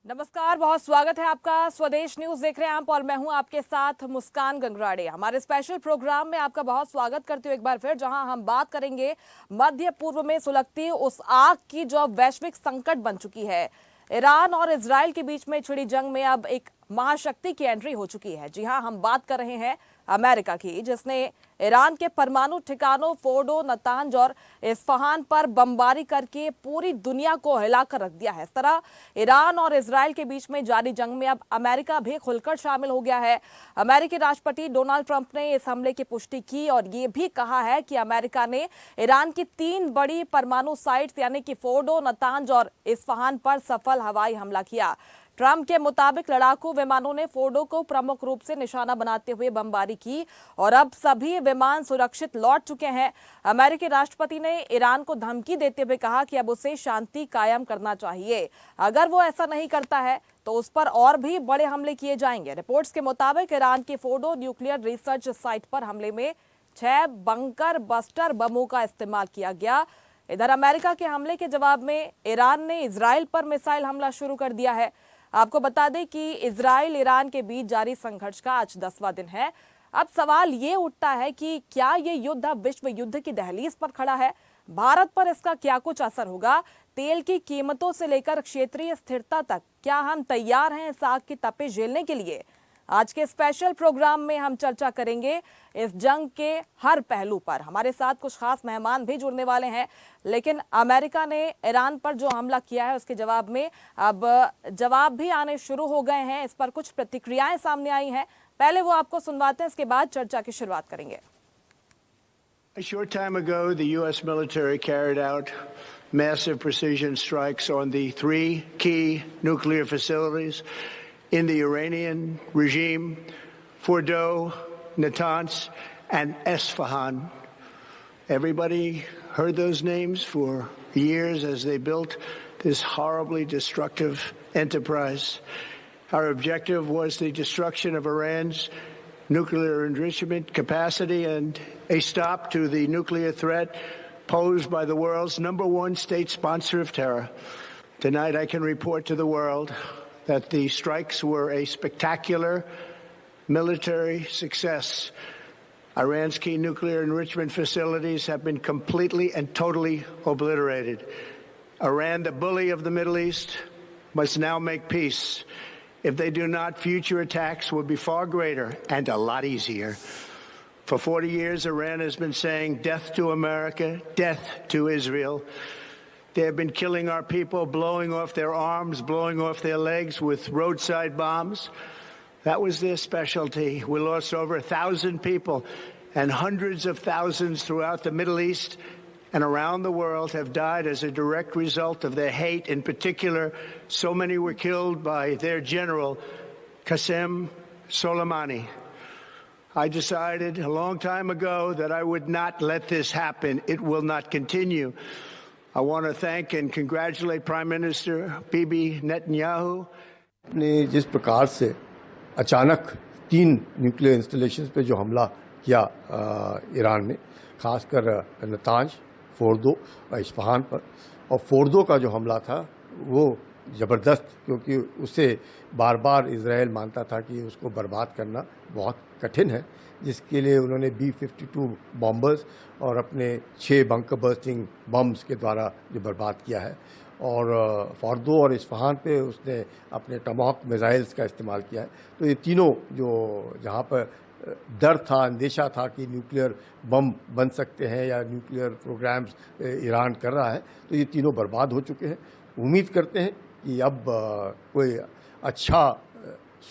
नमस्कार, बहुत स्वागत है आपका। स्वदेश न्यूज देख रहे हैं आप और मैं हूं आपके साथ मुस्कान गंगराड़े। हमारे स्पेशल प्रोग्राम में आपका बहुत स्वागत करती हूं एक बार फिर, जहां हम बात करेंगे मध्य पूर्व में सुलगती उस आग की जो अब वैश्विक संकट बन चुकी है। ईरान और इजराइल के बीच में छिड़ी जंग में अब एक महाशक्ति की एंट्री हो चुकी है। जी हां, हम बात कर रहे हैं अमेरिका की, जिसने ईरान के परमाणु ठिकानों फोर्डो, नतांज और इस्फहान पर बमबारी करके पूरी दुनिया को हिलाकर रख दिया है। इस तरह ईरान और इजराइल के बीच में जारी जंग में अब अमेरिका भी खुलकर शामिल हो गया है। अमेरिकी राष्ट्रपति डोनाल्ड ट्रंप ने इस हमले की पुष्टि की और ये भी कहा है कि अमेरिका ने ईरान की 3 बड़ी परमाणु साइट्स यानी कि फोर्डो, नतांज और इस्फहान पर सफल हवाई हमला किया। ट्रंप के मुताबिक लड़ाकू विमानों ने फोर्डो को प्रमुख रूप से निशाना बनाते हुए बमबारी की और अब सभी विमान सुरक्षित लौट चुके हैं। अमेरिकी राष्ट्रपति ने ईरान को धमकी देते हुए कहा कि अब उसे शांति कायम करना चाहिए। अगर वो ऐसा नहीं करता है तो उस पर और भी बड़े हमले किए जाएंगे। रिपोर्ट्स के मुताबिक ईरान की फोर्डो न्यूक्लियर रिसर्च साइट पर हमले में 6 बंकर बस्टर बमों का इस्तेमाल किया गया। इधर अमेरिका के हमले के जवाब में ईरान ने इजराइल पर मिसाइल हमला शुरू कर दिया है। आपको बता दें कि इजराइल ईरान के बीच जारी संघर्ष का आज 10वां दिन है। अब सवाल ये उठता है कि क्या ये युद्ध अब विश्व युद्ध की दहलीज पर खड़ा है? भारत पर इसका क्या कुछ असर होगा? तेल की कीमतों से लेकर क्षेत्रीय स्थिरता तक क्या हम तैयार हैं इस आग की तपिश झेलने के लिए? आज के स्पेशल प्रोग्राम में हम चर्चा करेंगे इस जंग के हर पहलू पर। हमारे साथ कुछ खास मेहमान भी जुड़ने वाले हैं, लेकिन अमेरिका ने ईरान पर जो हमला किया है उसके जवाब में अब जवाब भी आने शुरू हो गए हैं। इस पर कुछ प्रतिक्रियाएं सामने आई हैं। पहले वो आपको सुनवाते हैं, इसके बाद चर्चा की शुरुआत करेंगे। A short time ago, the U.S. military carried out massive precision strikes on the 3 key nuclear facilities in the Iranian regime: Fordo, Natanz, and Esfahan. Everybody heard those names for years as they built this horribly destructive enterprise. Our objective was the destruction of Iran's nuclear enrichment capacity and a stop to the nuclear threat posed by the world's #1 state sponsor of terror. Tonight, I can report to the world that the strikes were a spectacular military success. Iran's key nuclear enrichment facilities have been completely and totally obliterated. Iran, the bully of the Middle East, must now make peace. If they do not, future attacks will be far greater and a lot easier. For 40 years, Iran has been saying death to America, death to Israel. They have been killing our people, blowing off their arms, blowing off their legs with roadside bombs. That was their specialty. We lost over 1,000 people, and hundreds of thousands throughout the Middle East and around the world have died as a direct result of their hate. In particular, so many were killed by their general, Qasem Soleimani. I decided a long time ago that I would not let this happen. It will not continue. I want to thank and congratulate Prime Minister Bibi Netanyahu. ने जिस प्रकार से अचानक 3 nuclear installations पे जो हमला किया Iran ने, खासकर नतांज, फोर्दो और इस्फहान पर, और फोर्दो का जो हमला था वो ज़बरदस्त, क्योंकि उसे बार बार इजराइल मानता था कि उसको बर्बाद करना बहुत कठिन है, जिसके लिए उन्होंने B-52 बॉम्बर्स और अपने 6 बंकर बर्स्टिंग बम्स के द्वारा जो बर्बाद किया है। और फोर्दो और इस्फहान पे उसने अपने टमाहॉक मिसाइल्स का इस्तेमाल किया है। तो ये तीनों जो जहाँ पर डर था, अंदेशा था कि न्यूक्लियर बम बन सकते हैं या न्यूक्लियर प्रोग्राम्स ईरान कर रहा है, तो ये तीनों बर्बाद हो चुके हैं। उम्मीद करते हैं कि अब कोई अच्छा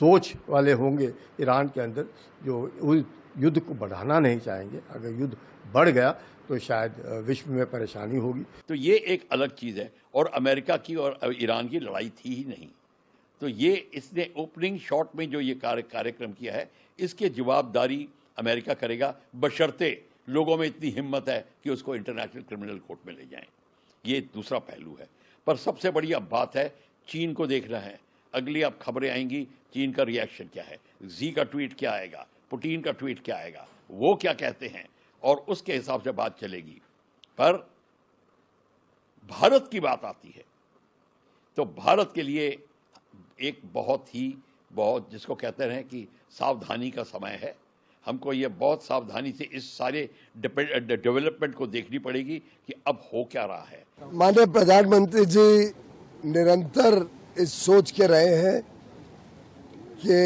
सोच वाले होंगे ईरान के अंदर, जो युद्ध को बढ़ाना नहीं चाहेंगे। अगर युद्ध बढ़ गया तो शायद विश्व में परेशानी होगी। तो ये एक अलग चीज़ है, और अमेरिका की और ईरान की लड़ाई थी ही नहीं। तो ये इसने ओपनिंग शॉट में जो ये कार्यक्रम किया है, इसके जवाबदारी अमेरिका करेगा, बशर्ते लोगों में इतनी हिम्मत है कि उसको इंटरनेशनल क्रिमिनल कोर्ट में ले जाएं। ये दूसरा पहलू है। पर सबसे बड़ी अब बात है, चीन को देखना है। अगली अब खबरें आएंगी, चीन का रिएक्शन क्या है, जी का ट्वीट क्या आएगा, पुतिन का ट्वीट क्या आएगा, वो क्या कहते हैं, और उसके हिसाब से बात चलेगी। पर भारत की बात आती है तो भारत के लिए एक बहुत जिसको कहते हैं कि सावधानी का समय है। हमको ये बहुत सावधानी से इस सारे डेवलपमेंट को देखनी पड़ेगी कि अब हो क्या रहा है। माननीय प्रधानमंत्री जी निरंतर इस सोच के रहे हैं कि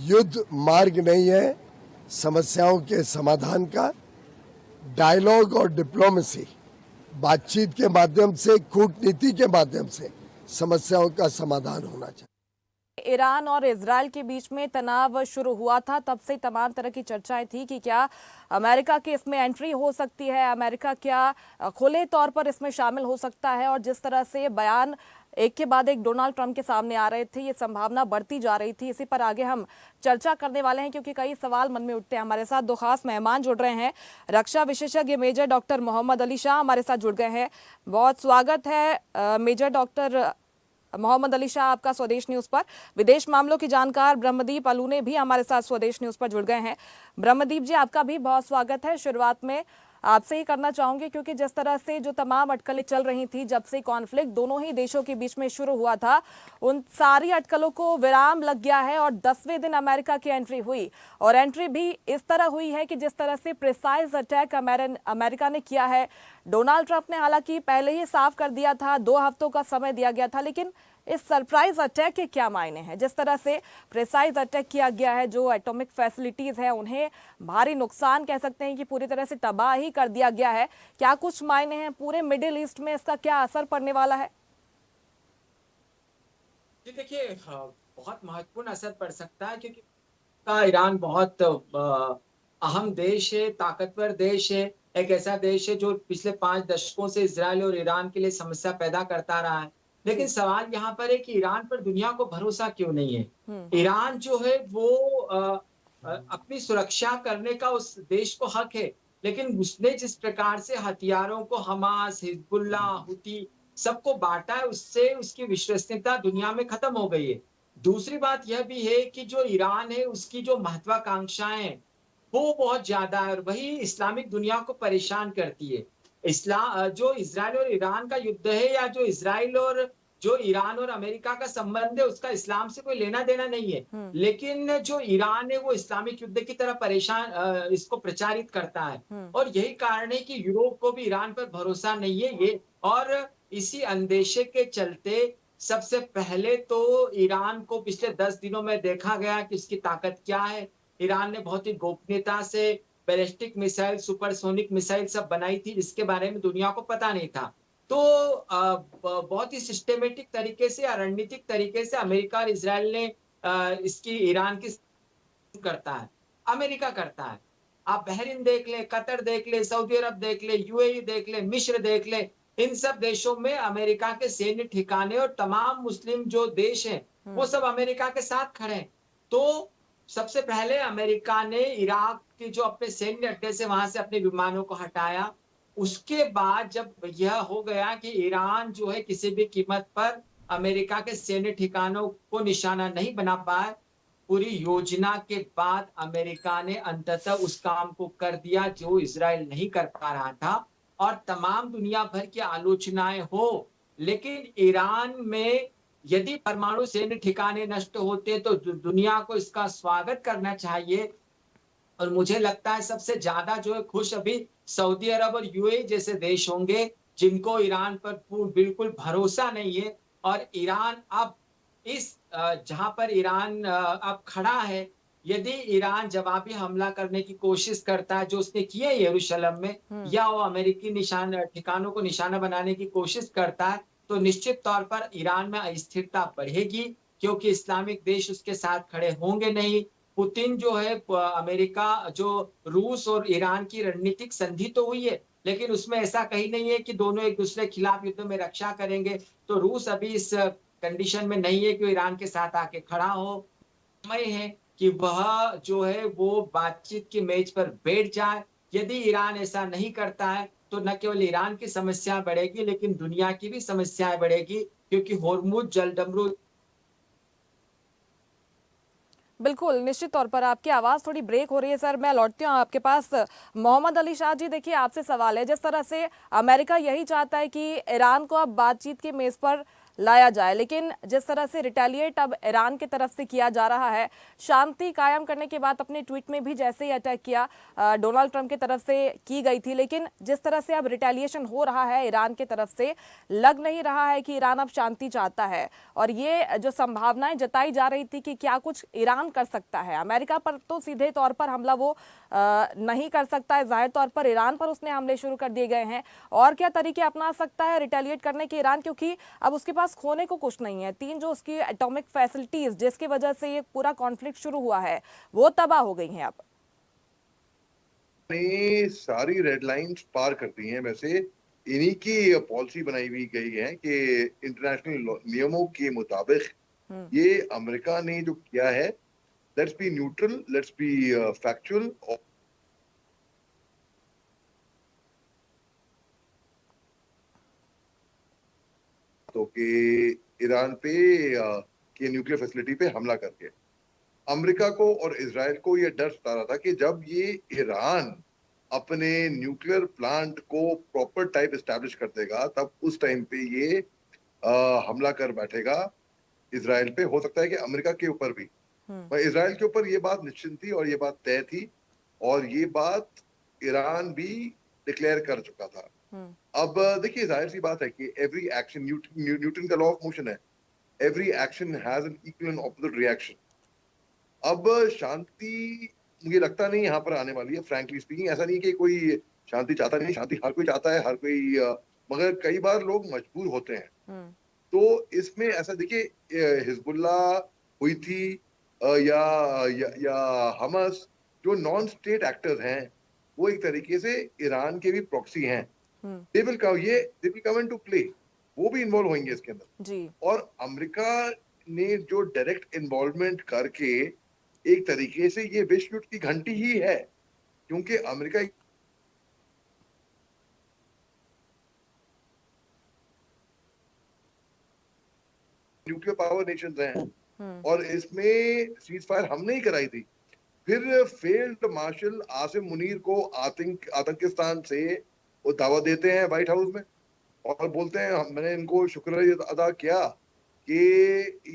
युद्ध मार्ग नहीं है समस्याओं के समाधान का। डायलॉग और डिप्लोमेसी, बातचीत के माध्यम से, कूटनीति के माध्यम से समस्याओं का समाधान होना चाहिए। ईरान और इजराइल के बीच में तनाव शुरू हुआ था, तब से तमाम तरह की चर्चाएं थी कि क्या अमेरिका की इसमें एंट्री हो सकती है, अमेरिका क्या खुले तौर पर इसमें शामिल हो सकता है। और जिस तरह से बयान एक के बाद एक डोनाल्ड ट्रंप के सामने आ रहे थे, ये संभावना बढ़ती जा रही थी। इसी पर आगे हम चर्चा करने वाले हैं क्योंकि कई सवाल मन में उठते हैं। हमारे साथ दो खास मेहमान जुड़ रहे हैं। रक्षा विशेषज्ञ मेजर डॉक्टर मोहम्मद अली शाह हमारे साथ जुड़ गए हैं। बहुत स्वागत है मेजर डॉक्टर मोहम्मद अली शाह आपका स्वदेश न्यूज पर। विदेश मामलों की जानकार ब्रह्मदीप अलूने भी हमारे साथ स्वदेश न्यूज पर जुड़ गए हैं। ब्रह्मदीप जी, आपका भी बहुत स्वागत है। शुरुआत में आपसे ही करना चाहूंगी क्योंकि जिस तरह से जो तमाम अटकलें चल रही थी जब से कॉन्फ्लिक्ट दोनों ही देशों के बीच में शुरू हुआ था, उन सारी अटकलों को विराम लग गया है और 10वें दिन अमेरिका की एंट्री हुई। और एंट्री भी इस तरह हुई है कि जिस तरह से प्रिसाइज अटैक अमेरिका ने किया है। डोनाल्ड ट्रंप ने हालांकि पहले ही साफ कर दिया था, 2 हफ्तों का समय दिया गया था, लेकिन इस सरप्राइज अटैक के क्या मायने हैं? जिस तरह से प्रिसाइज अटैक किया गया है, जो एटॉमिक फैसिलिटीज है उन्हें भारी नुकसान कह सकते हैं कि पूरी तरह से तबाह ही कर दिया गया है। क्या कुछ मायने हैं? पूरे मिडिल ईस्ट में इसका क्या असर पड़ने वाला है? जी देखिए, बहुत महत्वपूर्ण असर पड़ सकता है क्योंकि ईरान बहुत अहम देश है, ताकतवर देश है, एक ऐसा देश है जो पिछले 5 दशकों से इजराइल और ईरान के लिए समस्या पैदा करता रहा है। लेकिन सवाल यहाँ पर है कि ईरान पर दुनिया को भरोसा क्यों नहीं है। ईरान जो है वो अपनी सुरक्षा करने का उस देश को हक है, लेकिन उसने जिस प्रकार से हथियारों को हमास, हिजबुल्लाह, हुती सबको बांटा है, उससे उसकी विश्वसनीयता दुनिया में खत्म हो गई है। दूसरी बात यह भी है कि जो ईरान है उसकी जो महत्वाकांक्षाएं वो बहुत ज्यादा है और वही इस्लामिक दुनिया को परेशान करती है। जो इजराइल और ईरान का युद्ध है या जो ईरान और अमेरिका का संबंध है, उसका इस्लाम से कोई लेना देना नहीं है। लेकिन जो ईरान है वो इस्लामिक युद्ध की तरह इसको प्रचारित करता है और यही कारण है कि यूरोप को भी ईरान पर भरोसा नहीं है ये। और इसी अंदेशे के चलते सबसे पहले तो ईरान को पिछले 10 दिनों में देखा गया कि इसकी ताकत क्या है। ईरान ने बहुत ही गोपनीयता से बैलिस्टिक मिसाइल, सुपरसोनिक मिसाइल सब बनाई थी, जिसके बारे में दुनिया को पता नहीं था। तो बहुत ही सिस्टेमेटिक तरीके से या रणनीतिक तरीके से अमेरिका और इजराइल ने इसकी ईरान की करता है, अमेरिका करता है। आप बहरीन देख ले, कतर देख ले, सऊदी अरब देख ले, यूएई देख ले, मिस्र देख ले, इन सब देशों में अमेरिका के सैन्य ठिकाने और तमाम मुस्लिम जो देश हैं वो सब अमेरिका के साथ खड़े हैं। तो सबसे पहले अमेरिका ने इराक के जो अपने सैन्य अड्डे से वहां से अपने विमानों को हटाया। उसके बाद जब यह हो गया कि ईरान जो है किसी भी कीमत पर अमेरिका के सैन्य ठिकानों को निशाना नहीं बना पाए, पूरी योजना के बाद अमेरिका ने अंततः उस काम को कर दिया जो इजराइल नहीं कर पा रहा था। और तमाम दुनिया भर की आलोचनाएं हो, लेकिन ईरान में यदि परमाणु सैन्य ठिकाने नष्ट होते तो दुनिया को इसका स्वागत करना चाहिए। और मुझे लगता है सबसे ज्यादा जो है खुश अभी सऊदी अरब और यूएई जैसे देश होंगे जिनको ईरान पर बिल्कुल भरोसा नहीं है। और ईरान अब जहां पर ईरान अब खड़ा है, यदि ईरान जवाबी हमला करने की कोशिश करता है जो उसने किया यरूशलेम में, या वो अमेरिकी ठिकानों को निशाना बनाने की कोशिश करता है, तो निश्चित तौर पर ईरान में अस्थिरता बढ़ेगी क्योंकि इस्लामिक देश उसके साथ खड़े होंगे नहीं। पुतिन जो है अमेरिका जो रूस और ईरान की रणनीतिक संधि तो हुई है, लेकिन उसमें ऐसा कहीं नहीं है कि दोनों एक दूसरे के खिलाफ युद्ध में रक्षा करेंगे। तो रूस अभी इस कंडीशन में नहीं है कि ईरान के साथ आके खड़ा हो। समय है कि वह जो है वो बातचीत की मेज पर बैठ जाए। यदि ईरान ऐसा नहीं करता है तो न केवल ईरान की समस्या बढ़ेगी लेकिन दुनिया की भी समस्याएं बढ़ेगी, क्योंकि होर्मुज जलडमरू। बिल्कुल, निश्चित तौर पर आपकी आवाज़ थोड़ी ब्रेक हो रही है सर, मैं लौटती हूँ आपके पास। मोहम्मद अली शाह जी, देखिए आपसे सवाल है, जिस तरह से अमेरिका यही चाहता है कि ईरान को अब बातचीत की मेज़ पर लाया जाए। लेकिन जिस तरह से रिटेलिएट अब ईरान की तरफ से किया जा रहा है, शांति कायम करने के बाद अपने ट्वीट में भी जैसे ही अटैक किया डोनाल्ड ट्रंप की तरफ से की गई थी, लेकिन जिस तरह से अब रिटेलिएशन हो रहा है ईरान की तरफ से, लग नहीं रहा है कि ईरान अब शांति चाहता है। और ये जो संभावनाएं जताई जा रही थी कि क्या कुछ ईरान कर सकता है, अमेरिका पर तो सीधे तौर पर हमला वो नहीं कर सकता है, जाहिर तौर पर ईरान पर उसने हमले शुरू कर दिए गए हैं। और क्या तरीके अपना सकता है रिटेलिएट करने के ईरान, क्योंकि अब उसके पास खोने को कुछ नहीं है। 3 जो उसकी एटॉमिक फैसिलिटीज जिसकी वजह से ये पूरा कॉन्फ्लिक्ट शुरू हुआ है वो तबाह हो गई हैं अब। ने सारी रेड लाइंस पार कर दी हैं। वैसे इन्हीं की पॉलिसी बनाई हुई गई है कि इंटरनेशनल नियमों के मुताबिक ये अमेरिका ने जो किया है, let's be neutral, let's be factual. तो कि ईरान पे के न्यूक्लियर फैसिलिटी पे हमला करके अमेरिका को और इजराइल को ये डर सता रहा था कि जब ये ईरान अपने न्यूक्लियर प्लांट को प्रॉपर टाइप एस्टैब्लिश कर देगा, तब उस टाइम पे ये हमला कर बैठेगा इजराइल पे। हो सकता है कि अमेरिका के ऊपर भी, पर इजराइल के ऊपर ये बात निश्चित थी और ये बात तय थी, और ये बात ईरान भी डिक्लेयर कर चुका था। अब देखिए, जाहिर सी बात है कि एवरी एक्शन, न्यूटन का लॉ ऑफ मोशन है, every action has an equal and opposite reaction. अब शांति मुझे लगता नहीं यहाँ पर आने वाली है, फ्रैंकली स्पीकिंग। ऐसा नहीं कि कोई शांति चाहता नहीं, शांति हर कोई चाहता है, हर कोई, मगर कई बार लोग मजबूर होते हैं। तो इसमें ऐसा देखिए, हिजबुल्ला हुई थी या हमस, जो नॉन स्टेट एक्टर्स हैं, वो एक तरीके से ईरान के भी प्रॉक्सी हैं। They will come into play, वो भी इन्वॉल्व होंगे इसके अंदर जी। और अमेरिका ने जो डायरेक्ट इन्वॉल्वमेंट करके एक तरीके से ये विश्व युद्ध की घंटी ही है, क्योंकि अमेरिका न्यूक्लियर पावर नेशंस हैं और इसमें सीज फायर हमने ही कराई थी। फिर फील्ड मार्शल आसिम मुनीर को आतंकिस्तान से वो दावा देते हैं व्हाइट हाउस में और बोलते हैं मैंने इनको शुक्रिया अदा किया कि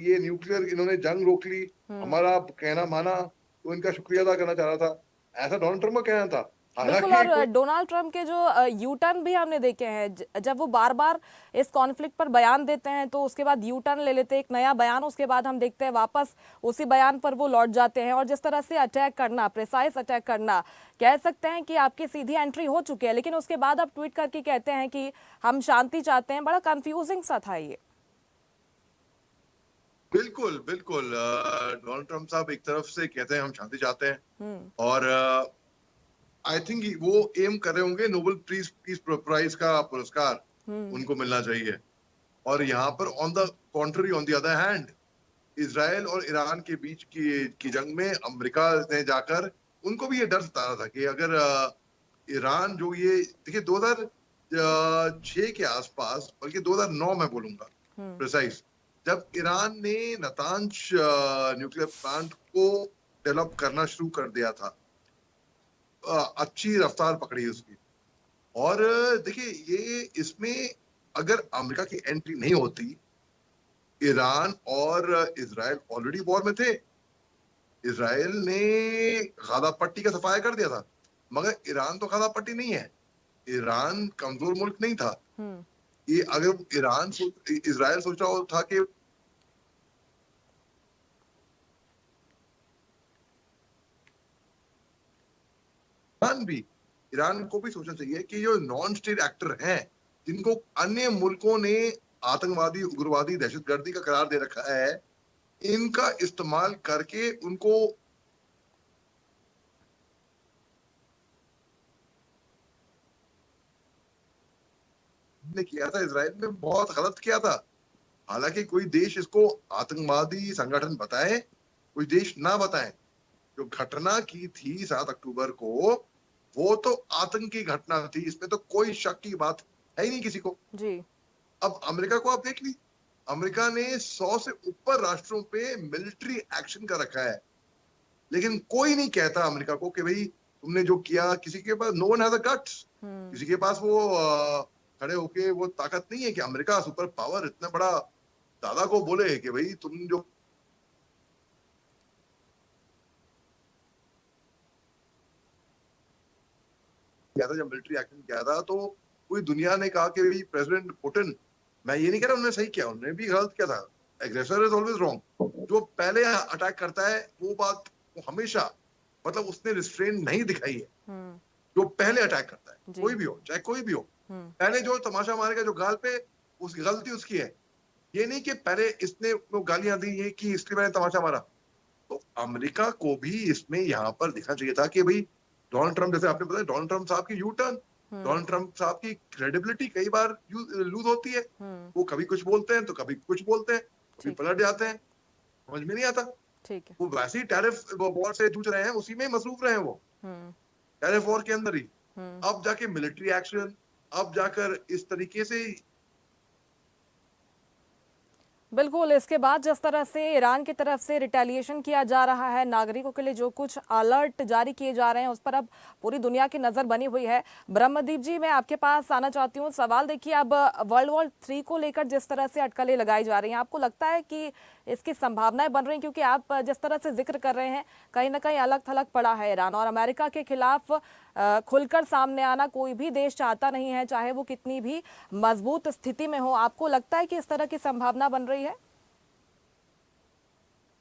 ये न्यूक्लियर, इन्होंने जंग रोक ली, हमारा कहना माना, तो इनका शुक्रिया अदा करना चाह रहा था। ऐसा डोनाल्ड ट्रंप का कहना था। बिल्कुल। और डोनाल्ड ट्रंप के जो यू टर्न भी हमने देखे हैं, जब वो बार बार इस कॉन्फ्लिक्ट पर बयान देते हैं तो उसके बाद यू टर्न ले लेते हैं, एक नया बयान, उसके बाद हम देखते हैं वापस उसी बयान पर वो लौट जाते हैं। और जिस तरह से अटैक करना, प्रिसाइज अटैक करना, कह सकते हैं कि आपकी सीधी एंट्री हो चुकी है, लेकिन उसके बाद आप ट्वीट करके कहते हैं कि हम शांति चाहते हैं। बड़ा कंफ्यूजिंग सा था ये। बिल्कुल बिल्कुल, डोनाल्ड ट्रंप साहब एक तरफ से कहते हैं हम शांति चाहते हैं और आई थिंक वो एम कर रहे होंगे नोबेल पीस प्राइज का पुरस्कार उनको मिलना चाहिए। और यहाँ पर on the contrary, on the other hand, Israel और ईरान के बीच की जंग में अमेरिका ने जाकर उनको भी ये डर सता रहा था कि अगर ईरान जो ये देखिए 2006 के आसपास, बल्कि 2009 में बोलूंगा प्रिसाइज, जब ईरान ने नतांज न्यूक्लियर प्लांट को डेवलप करना शुरू कर दिया था, अच्छी रफ्तार पकड़ी उसकी। और देखिए, ये इसमें अगर अमेरिका की एंट्री नहीं होती, ईरान और इजराइल ऑलरेडी वॉर में थे। इजराइल ने गाजा पट्टी का सफाया कर दिया था, मगर ईरान तो गाजा पट्टी नहीं है, ईरान कमजोर मुल्क नहीं था। ये अगर इजराइल सोच रहा था कि ईरान को भी सोचना चाहिए कि जो नॉन स्टेट एक्टर हैं, जिनको अन्य मुल्कों ने आतंकवादी, उग्रवादी, दहशतगर्दी का करार दे रखा है, इनका इस्तेमाल करके उनको ने किया था, इजराइल ने बहुत गलत किया था। हालांकि कोई देश इसको आतंकवादी संगठन बताए, कोई देश ना बताए। जो घटना की थी 7 अक्टूबर को, वो तो आतंकी घटना थी, इसमें तो कोई शक की बात है ही नहीं किसी को जी। अब अमेरिका को आप देख ली, अमेरिका ने 100 से ऊपर राष्ट्रों पे मिलिट्री एक्शन कर रखा है, लेकिन कोई नहीं कहता अमेरिका को कि भाई तुमने जो किया, किसी के पास no one has a guts, किसी के पास वो खड़े होके वो ताकत नहीं है कि अमेरिका सुपर पावर, इतना बड़ा दादा को बोले कि भाई तुम जो किया था, जब मिलिट्री एक्शन किया था, तो पूरी दुनिया ने कहा कि भाई प्रेसिडेंट पुतिन, मैं ये नहीं कह रहा उन्होंने सही किया, उन्होंने भी गलत किया था, एग्रेसर इज ऑलवेज रॉन्ग। जो पहले अटैक करता है वो बात वो हमेशा मतलब उसने रिस्ट्रेन नहीं दिखाई है। जो पहले अटैक करता है कोई भी हो, चाहे कोई भी हो, पहले जो तमाशा मारेगा जो गाल पे, उस गलती उसकी है। ये नहीं कि पहले इसने वो गालियां दी ये कि इसलिए मैंने तमाशा मारा। तो अमेरिका को भी इसमें यहाँ पर दिखना चाहिए था कि भाई डोनाल्ड ट्रम्प, जैसे आपने बताया, डोनाल्ड ट्रम्प साहब की यू टर्न, डोनाल्ड ट्रम्प साहब की क्रेडिबिलिटी कई बार लूज होती है। वो कभी कुछ बोलते हैं तो कभी कुछ बोलते हैं, कभी पलट जाते हैं, समझ में नहीं आता। ठीक है। वो वैसे ही टैरिफ वॉर से जूझ रहे हैं, उसी में मसरूफ रहे हैं वो, टैरिफ वॉर के अंदर ही। अब जाके मिलिट्री एक्शन, अब जाकर इस तरीके से बिल्कुल, इसके बाद जिस तरह से ईरान की तरफ से रिटेलिएशन किया जा रहा है, नागरिकों के लिए जो कुछ अलर्ट जारी किए जा रहे हैं, उस पर अब पूरी दुनिया की नज़र बनी हुई है। ब्रह्मदीप जी, मैं आपके पास आना चाहती हूँ। सवाल देखिए, अब वर्ल्ड वॉर 3 को लेकर जिस तरह से अटकलें लगाई जा रही हैं, आपको लगता है कि इसकी संभावनाएं बन रही हैं? क्योंकि आप जिस तरह से जिक्र कर रहे हैं, कहीं ना कहीं अलग थलग पड़ा है ईरान, और अमेरिका के खिलाफ खुलकर सामने आना कोई भी देश चाहता नहीं है, चाहे वो कितनी भी मजबूत स्थिति में हो। आपको लगता है कि इस तरह की संभावना बन रही है?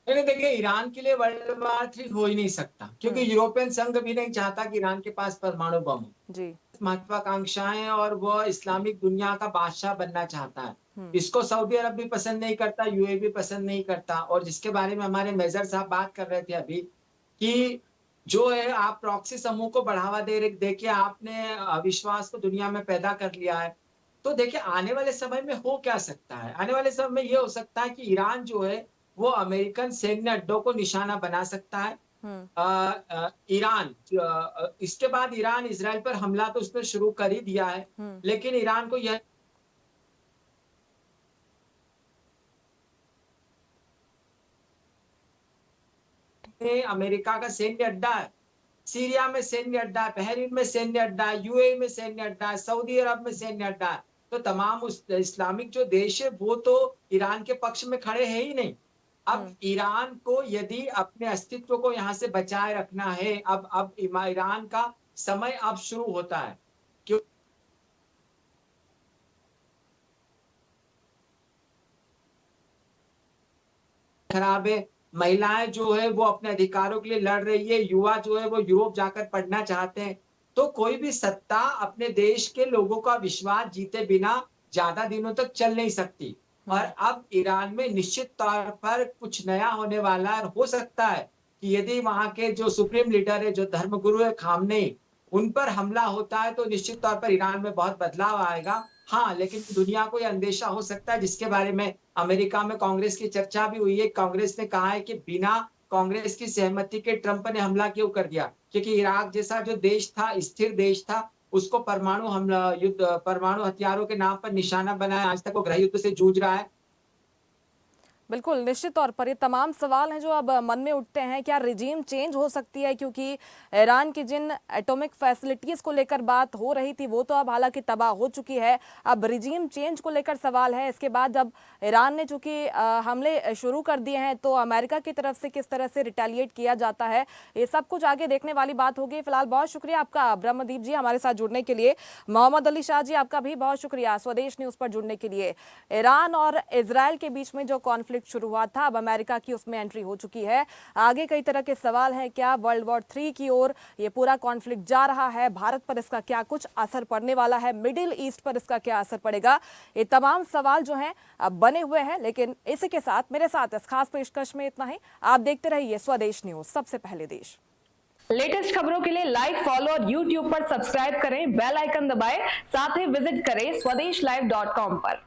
नहीं, देखिए, ईरान के लिए वर्ल्ड वॉर 3 हो ही नहीं सकता, क्योंकि यूरोपियन संघ भी नहीं चाहता कि ईरान के पास परमाणु बम हो। जी। महत्वाकांक्षाएं, और वो इस्लामिक दुनिया का बादशाह बनना चाहता है। इसको सऊदी अरब भी पसंद नहीं करता, यूएई भी पसंद नहीं करता। और जिसके बारे में हमारे मेजर साहब बात कर रहे थे अभी, कि जो है आप प्रॉक्सी समूह को बढ़ावा दे के आपने अविश्वास को दुनिया में पैदा कर लिया है। तो देखिए, आने वाले समय में हो क्या सकता है, आने वाले समय में ये हो सकता है कि ईरान जो है वो अमेरिकन सैन्य अड्डों को निशाना बना सकता है। ईरान इसके बाद ईरान इजराइल पर हमला तो उसने शुरू कर ही दिया है, लेकिन ईरान को यह अमेरिका का सैन्य अड्डा है, सीरिया में सैन्य अड्डा है, बहरीन में सैन्य अड्डा है, यूएई में सैन्य अड्डा है, सऊदी अरब में सैन्य अड्डा है। तो तमाम उस इस्लामिक जो देश है वो तो ईरान के पक्ष में खड़े हैं ही नहीं। अब ईरान को यदि अपने अस्तित्व को यहाँ से बचाए रखना है, अब ईरान का समय अब शुरू होता है। क्यों खराब है, महिलाएं जो है वो अपने अधिकारों के लिए लड़ रही है, युवा जो है वो यूरोप जाकर पढ़ना चाहते हैं। तो कोई भी सत्ता अपने देश के लोगों का विश्वास जीते बिना ज्यादा दिनों तक चल नहीं सकती। और अब ईरान में निश्चित तौर पर कुछ नया होने वाला है। हो सकता है कि यदि वहां के जो सुप्रीम लीडर है, जो धर्मगुरु है खामनेई, उन पर हमला होता है तो निश्चित तौर पर ईरान में बहुत बदलाव आएगा। हाँ, लेकिन दुनिया को यह अंदेशा हो सकता है, जिसके बारे में अमेरिका में कांग्रेस की चर्चा भी हुई है। कांग्रेस ने कहा है कि बिना कांग्रेस की सहमति के ट्रंप ने हमला क्यों कर दिया, क्योंकि इराक जैसा जो देश था, स्थिर देश था, उसको परमाणु हमला परमाणु हथियारों के नाम पर निशाना बनाया। आज तक वो गृह युद्ध से जूझ रहा है। बिल्कुल, निश्चित तौर पर ये तमाम सवाल हैं जो अब मन में उठते हैं। क्या रिजीम चेंज हो सकती है? क्योंकि ईरान की जिन एटॉमिक फैसिलिटीज़ को लेकर बात हो रही थी वो तो अब हालांकि तबाह हो चुकी है। अब रिजीम चेंज को लेकर सवाल है। इसके बाद जब ईरान ने चूंकि हमले शुरू कर दिए हैं तो अमेरिका की तरफ से किस तरह से रिटेलिएट किया जाता है, ये सब कुछ आगे देखने वाली बात होगी। फिलहाल बहुत शुक्रिया आपका ब्रह्मदीप जी हमारे साथ जुड़ने के लिए। मोहम्मद अली शाह जी, आपका भी बहुत शुक्रिया स्वदेश न्यूज़ पर जुड़ने के लिए। ईरान और इजराइल के बीच में जो कॉन्फ्लिक्ट शुरू हुआ था, अब अमेरिका की उसमें एंट्री हो चुकी है। आगे कई तरह के सवाल हैं, क्या वर्ल्ड वॉर 3 की ओर ये पूरा कॉन्फ्लिक्ट जा रहा है? भारत पर इसका क्या कुछ असर पड़ने वाला है? मिडिल ईस्ट पर इसका क्या असर पड़ेगा? ये तमाम सवाल जो हैं अब बने हुए हैं। लेकिन इसी के साथ मेरे साथ इस खास पेशकश में इतना ही। आप देखते रहिए स्वदेश न्यूज, सबसे पहले देश। लेटेस्ट खबरों के लिए लाइक, फॉलो और यूट्यूब पर सब्सक्राइब करें, बेल आइकन दबाएं, साथ ही विजिट करें swedishlive.com पर।